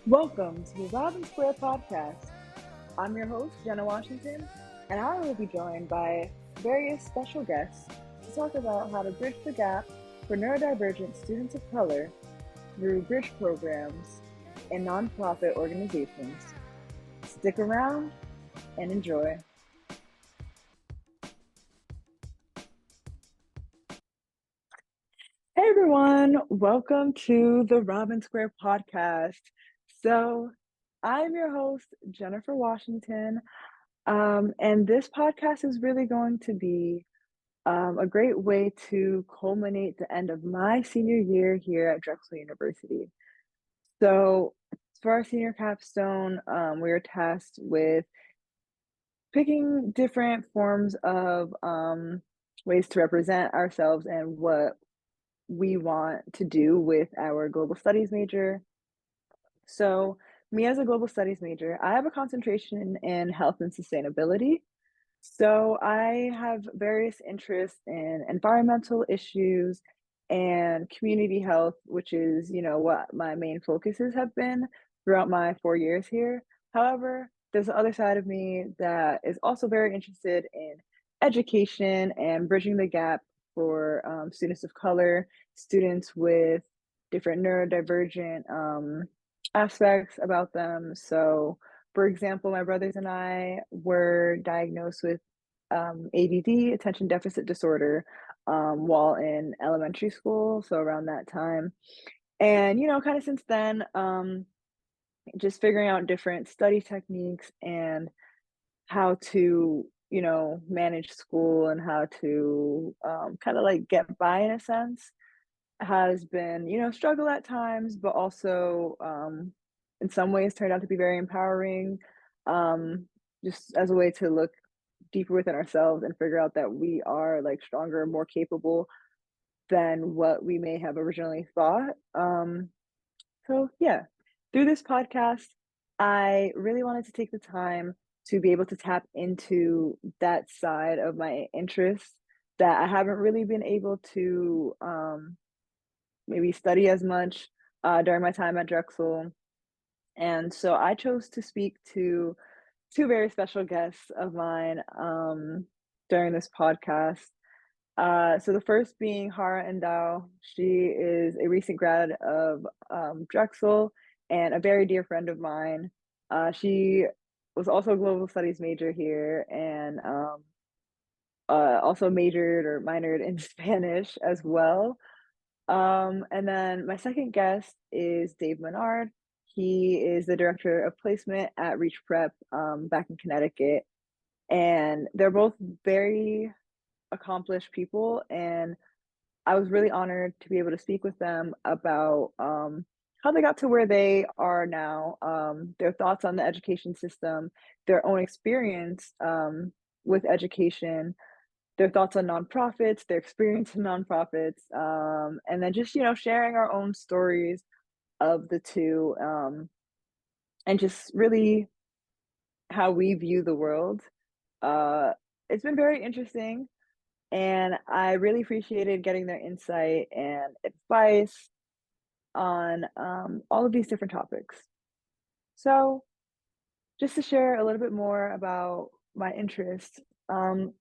Welcome to the Robin Square Podcast. I'm your host, Jenna Washington, and I will be joined by various special guests to talk about how to bridge the gap for neurodivergent students of color through bridge programs and nonprofit organizations. Stick around and enjoy. Hey everyone, welcome to the Robin Square Podcast. So, I'm your host, Jennifer Washington. And this podcast is really going to be a great way to culminate the end of my senior year here at Drexel University. So, for our senior capstone, we were tasked with picking different forms of ways to represent ourselves and what we want to do with our global studies major. So, me as a global studies major, I have a concentration in health and sustainability. So I have various interests in environmental issues and community health, which is, what my main focuses have been throughout my 4 years here. However, there's the other side of me that is also very interested in education and bridging the gap for students of color, students with different neurodivergent aspects about them. So, for example, my brothers and I were diagnosed with ADD, attention deficit disorder, while in elementary school, so around that time. And, kind of since then, just figuring out different study techniques and how to, manage school and how to kind of like get by in a sense has been, struggle at times, but also in some ways turned out to be very empowering, um, just as a way to look deeper within ourselves and figure out that we are like stronger and more capable than what we may have originally thought. So yeah, through this podcast, I really wanted to take the time to be able to tap into that side of my interests that I haven't really been able to maybe study as much during my time at Drexel. And so I chose to speak to two very special guests of mine during this podcast. So the first being Hara Endau. She is a recent grad of Drexel and a very dear friend of mine. She was also a global studies major here and also majored or minored in Spanish as well. And then my second guest is Dave Menard. He is the director of placement at Reach Prep back in Connecticut. And they're both very accomplished people. And I was really honored to be able to speak with them about how they got to where they are now, their thoughts on the education system, their own experience with education, their thoughts on nonprofits, their experience in nonprofits, and then just sharing our own stories of the two, and just really how we view the world. Uh, it's been very interesting, and I really appreciated getting their insight and advice on all of these different topics. So, just to share a little bit more about my interests. Um,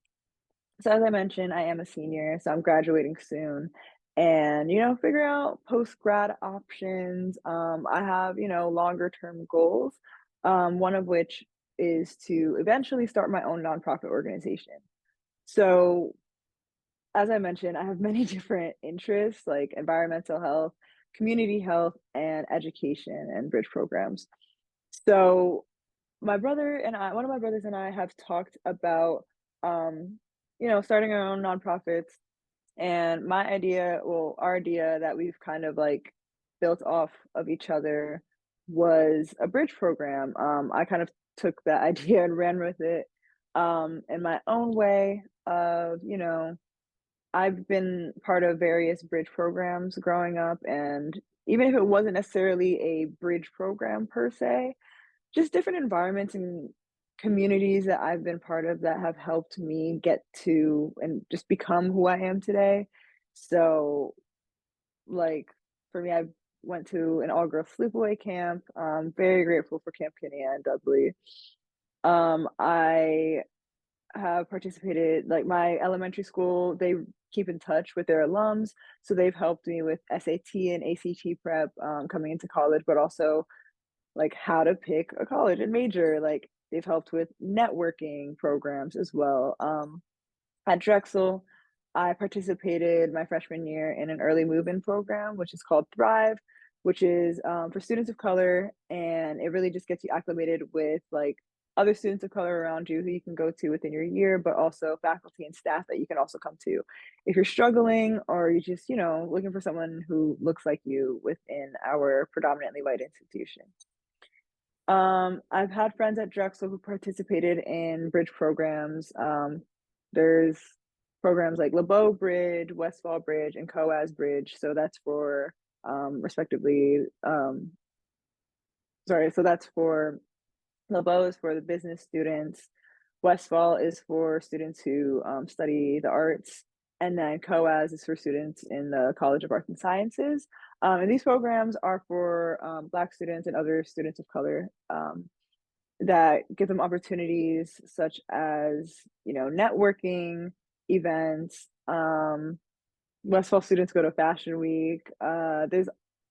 So as I mentioned, I am a senior, so I'm graduating soon. And, figure out post-grad options. I have, longer term goals, one of which is to eventually start my own nonprofit organization. So as I mentioned, I have many different interests like environmental health, community health, and education and bridge programs. So one of my brothers and I have talked about, um, starting our own nonprofits. And our idea that we've kind of like built off of each other was a bridge program. I kind of took that idea and ran with it in my own way of, I've been part of various bridge programs growing up. And even if it wasn't necessarily a bridge program per se, just different environments and communities that I've been part of that have helped me get to and just become who I am today. So, like, for me, I've went to an all-girls sleepaway camp. Very grateful for Camp Kinney and Dudley. I have participated, like my elementary school, they keep in touch with their alums, so they've helped me with SAT and ACT prep coming into college, but also like how to pick a college and major. Like they've helped with networking programs as well. At Drexel, I participated my freshman year in an early move-in program, which is called Thrive, which is for students of color, and it really just gets you acclimated with like other students of color around you who you can go to within your year, but also faculty and staff that you can also come to if you're struggling or you just, looking for someone who looks like you within our predominantly white institution. I've had friends at Drexel who participated in bridge programs. There's programs like LeBeau Bridge, Westfall Bridge, and COAS Bridge. So that's for respectively, so that's for LeBeau is for the business students. Westfall is for students who study the arts, and then COAS is for students in the College of Arts and Sciences. And these programs are for Black students and other students of color that give them opportunities such as, networking events. Westfall students go to Fashion Week. There's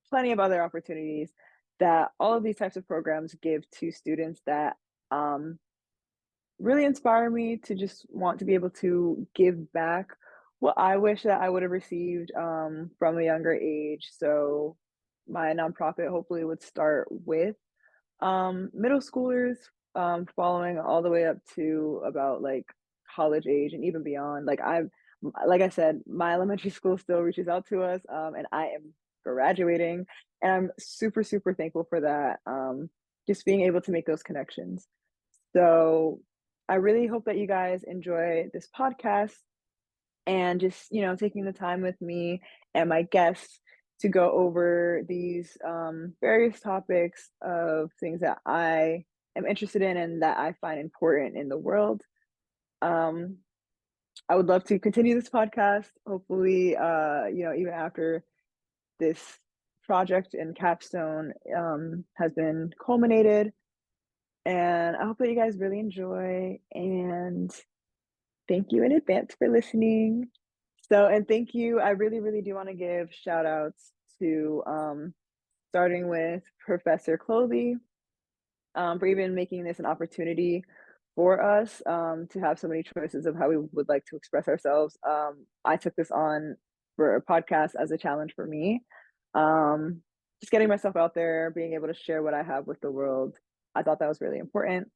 plenty of other opportunities that all of these types of programs give to students that really inspire me to just want to be able to give back what I wish that I would have received from a younger age. So my nonprofit hopefully would start with middle schoolers, following all the way up to about like college age and even beyond. Like I said, my elementary school still reaches out to us, and I am graduating, and I'm super, super thankful for that. Just being able to make those connections. So I really hope that you guys enjoy this podcast and just, taking the time with me and my guests to go over these various topics of things that I am interested in and that I find important in the world. I would love to continue this podcast. Hopefully, even after this project and capstone has been culminated. And I hope that you guys really enjoy, and thank you in advance for listening. And thank you. I really, really do want to give shout outs to starting with Professor Clothy for even making this an opportunity for us to have so many choices of how we would like to express ourselves. I took this on for a podcast as a challenge for me. Just getting myself out there, being able to share what I have with the world. I thought that was really important.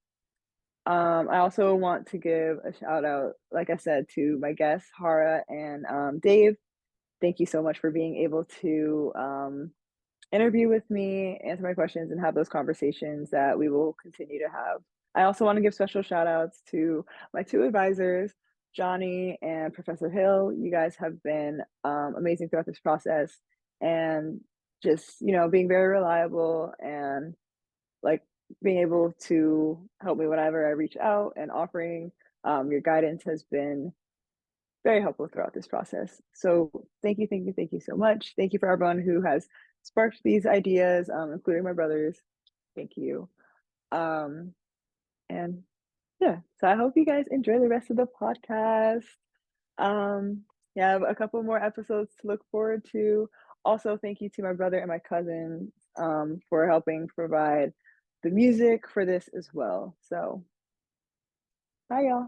I also want to give a shout out, like I said, to my guests, Hara and Dave. Thank you so much for being able to interview with me, answer my questions, and have those conversations that we will continue to have. I also want to give special shout outs to my two advisors, Johnny and Professor Hill. You guys have been amazing throughout this process, and just, being very reliable and like being able to help me whenever I reach out, and offering your guidance has been very helpful throughout this process. So thank you, thank you, thank you so much. Thank you for everyone who has sparked these ideas, including my brothers. Thank you. And yeah, so I hope you guys enjoy the rest of the podcast. Yeah, I have a couple more episodes to look forward to. Also, thank you to my brother and my cousin for helping provide the music for this as well. So, bye, y'all.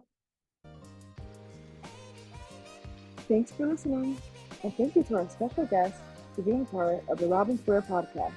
Thanks for listening, and thank you to our special guest for being part of the Robin Square podcast.